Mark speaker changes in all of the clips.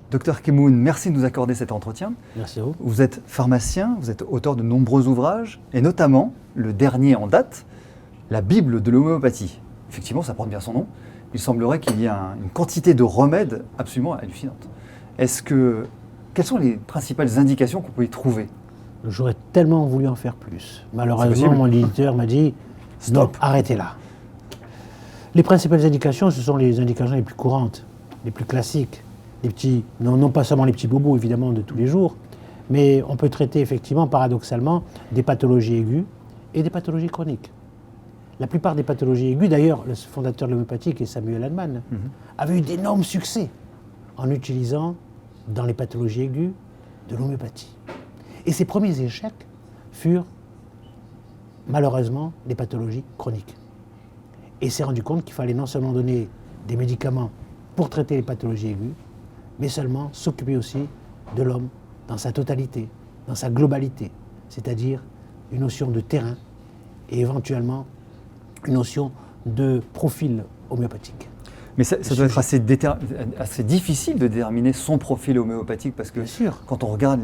Speaker 1: Docteur Kemoun, merci de nous accorder cet entretien.
Speaker 2: Merci à vous.
Speaker 1: Vous êtes pharmacien, vous êtes auteur de nombreux ouvrages, et notamment le dernier en date, la Bible de l'homéopathie. Effectivement, ça porte bien son nom. Il semblerait qu'il y ait une quantité de remèdes absolument hallucinante. Quelles sont les principales indications qu'on peut y trouver?
Speaker 2: J'aurais tellement voulu en faire plus. Malheureusement, mon éditeur m'a dit « Stop, arrêtez là ». Les principales indications, ce sont les indications les plus courantes, les plus classiques, les petits, non pas seulement les petits bobos évidemment de tous les jours, mais on peut traiter effectivement, paradoxalement, des pathologies aiguës et des pathologies chroniques. La plupart des pathologies aiguës, d'ailleurs, le fondateur de l'homéopathie, qui est Samuel Hahnemann, avait eu d'énormes succès en utilisant dans les pathologies aiguës de l'homéopathie. Et ses premiers échecs furent malheureusement les pathologies chroniques. Et il s'est rendu compte qu'il fallait non seulement donner des médicaments pour traiter les pathologies aiguës, mais seulement s'occuper aussi de l'homme dans sa totalité, dans sa globalité, c'est-à-dire une notion de terrain et éventuellement une notion de profil homéopathique.
Speaker 1: Mais ça doit être assez difficile de déterminer son profil homéopathique parce que quand on regarde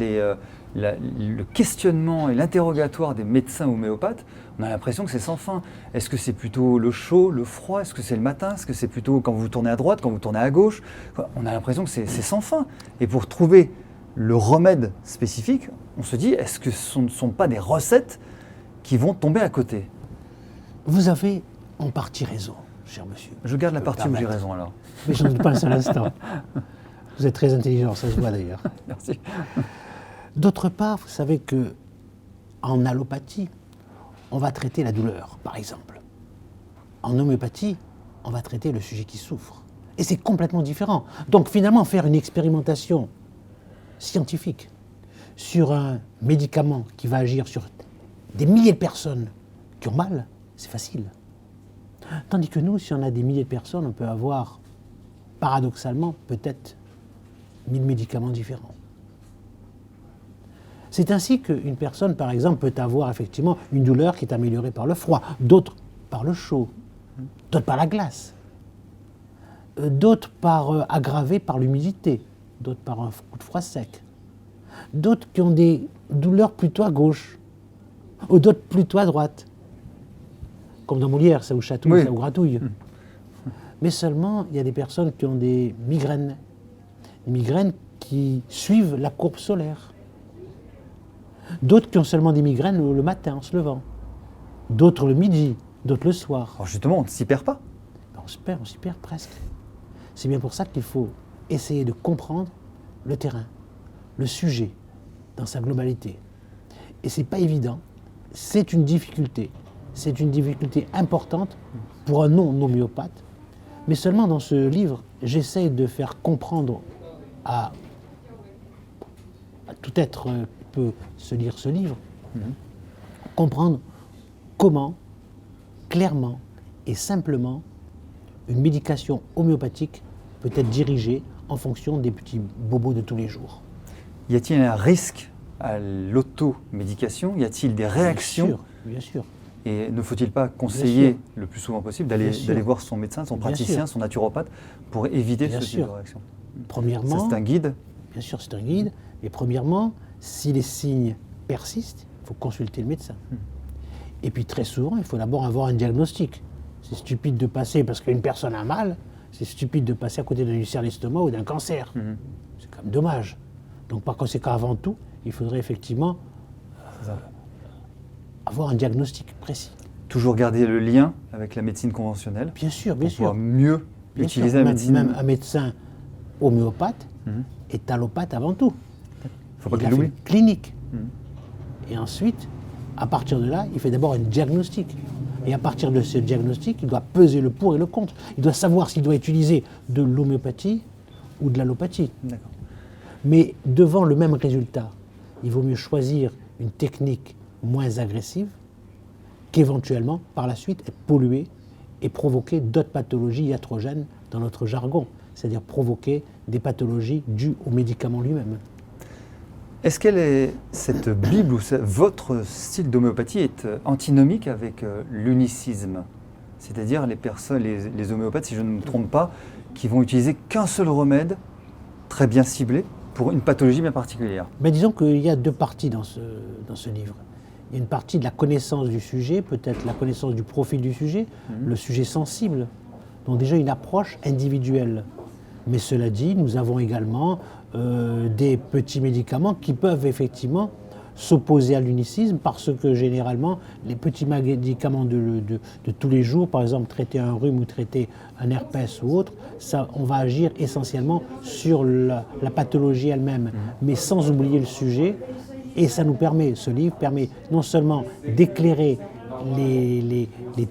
Speaker 1: le questionnement et l'interrogatoire des médecins homéopathes, on a l'impression que c'est sans fin. Est-ce que c'est plutôt le chaud, le froid? Est-ce que c'est le matin? Est-ce que c'est plutôt quand vous tournez à droite, quand vous tournez à gauche? On a l'impression que c'est sans fin. Et pour trouver le remède spécifique, on se dit, est-ce que ce ne sont pas des recettes qui vont tomber à côté?
Speaker 2: Vous avez en partie raison, cher monsieur.
Speaker 1: Je garde la partie où j'ai raison alors.
Speaker 2: Mais je ne doute pas un seul instant. Vous êtes très intelligent, ça se voit d'ailleurs.
Speaker 1: Merci.
Speaker 2: D'autre part, vous savez qu'en allopathie, on va traiter la douleur, par exemple. En homéopathie, on va traiter le sujet qui souffre. Et c'est complètement différent. Donc finalement, faire une expérimentation scientifique sur un médicament qui va agir sur des milliers de personnes qui ont mal, c'est facile. Tandis que nous, si on a des milliers de personnes, on peut avoir, paradoxalement, peut-être 1000 médicaments différents. C'est ainsi qu'une personne, par exemple, peut avoir effectivement une douleur qui est améliorée par le froid, d'autres par le chaud, d'autres par la glace, d'autres aggravées par l'humidité, d'autres par un coup de froid sec, d'autres qui ont des douleurs plutôt à gauche, ou d'autres plutôt à droite. Comme dans Molière, ça vous chatouille, ça vous gratouille. Mais seulement, il y a des personnes qui ont des migraines qui suivent la courbe solaire. D'autres qui ont seulement des migraines le matin en se levant. D'autres le midi, d'autres le soir.
Speaker 1: Alors justement, on ne s'y perd pas.
Speaker 2: On s'y perd presque. C'est bien pour ça qu'il faut essayer de comprendre le terrain, le sujet, dans sa globalité. Et c'est pas évident, c'est une difficulté. C'est une difficulté importante pour un non-homéopathe. Mais seulement dans ce livre, j'essaye de faire comprendre à tout être qui peut se lire ce livre, comprendre comment, clairement et simplement, une médication homéopathique peut être dirigée en fonction des petits bobos de tous les jours.
Speaker 1: Y a-t-il un risque à l'automédication? Y a-t-il des réactions?
Speaker 2: Bien sûr.
Speaker 1: Et ne faut-il pas conseiller le plus souvent possible d'aller voir son médecin, son praticien, son naturopathe pour éviter ce type de réaction?
Speaker 2: Premièrement,
Speaker 1: ça, c'est un guide?
Speaker 2: Bien sûr, c'est un guide. Mais premièrement, si les signes persistent, il faut consulter le médecin. Et puis très souvent, il faut d'abord avoir un diagnostic. C'est stupide de passer, parce qu'une personne a mal, c'est stupide de passer à côté d'un ulcère d'estomac ou d'un cancer. C'est quand même dommage. Donc par conséquent, avant tout, il faudrait effectivement avoir un diagnostic précis.
Speaker 1: Toujours garder le lien avec la médecine conventionnelle.
Speaker 2: Bien sûr.
Speaker 1: Pour pouvoir mieux utiliser la médecine.
Speaker 2: Même un médecin homéopathe est allopathe avant tout.
Speaker 1: Il ne faut pas qu'il
Speaker 2: l'oublie.
Speaker 1: l'oublie.
Speaker 2: Clinique. Et ensuite, à partir de là, il fait d'abord un diagnostic. Et à partir de ce diagnostic, il doit peser le pour et le contre. Il doit savoir s'il doit utiliser de l'homéopathie ou de l'allopathie.
Speaker 1: D'accord.
Speaker 2: Mais devant le même résultat, il vaut mieux choisir une technique moins agressive qu'éventuellement, par la suite, être pollué et provoquer d'autres pathologies iatrogènes dans notre jargon, c'est-à-dire provoquer des pathologies dues au médicament lui-même.
Speaker 1: Est-ce cette Bible ou votre style d'homéopathie est antinomique avec l'unicisme? C'est-à-dire les homéopathes, si je ne me trompe pas, qui vont utiliser qu'un seul remède très bien ciblé pour une pathologie bien particulière.
Speaker 2: Mais disons qu'il y a deux parties dans ce livre. Il y a une partie de la connaissance du sujet, peut-être la connaissance du profil du sujet, le sujet sensible, donc déjà une approche individuelle. Mais cela dit, nous avons également des petits médicaments qui peuvent effectivement s'opposer à l'unicisme parce que généralement, les petits médicaments de tous les jours, par exemple traiter un rhume ou traiter un herpès ou autre, ça, on va agir essentiellement sur la pathologie elle-même, mais sans oublier le sujet. Et ça nous permet, ce livre permet non seulement d'éclairer les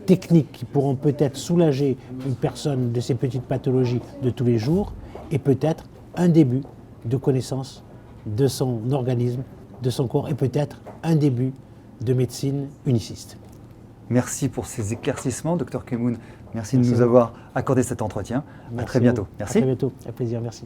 Speaker 2: techniques qui pourront peut-être soulager une personne de ces petites pathologies de tous les jours, et peut-être un début de connaissance de son organisme, de son corps, et peut-être un début de médecine uniciste.
Speaker 1: Merci pour ces éclaircissements, Dr Kemoun. Merci de nous avoir accordé cet entretien. À très bientôt. Merci.
Speaker 2: À très bientôt. Avec plaisir. Merci.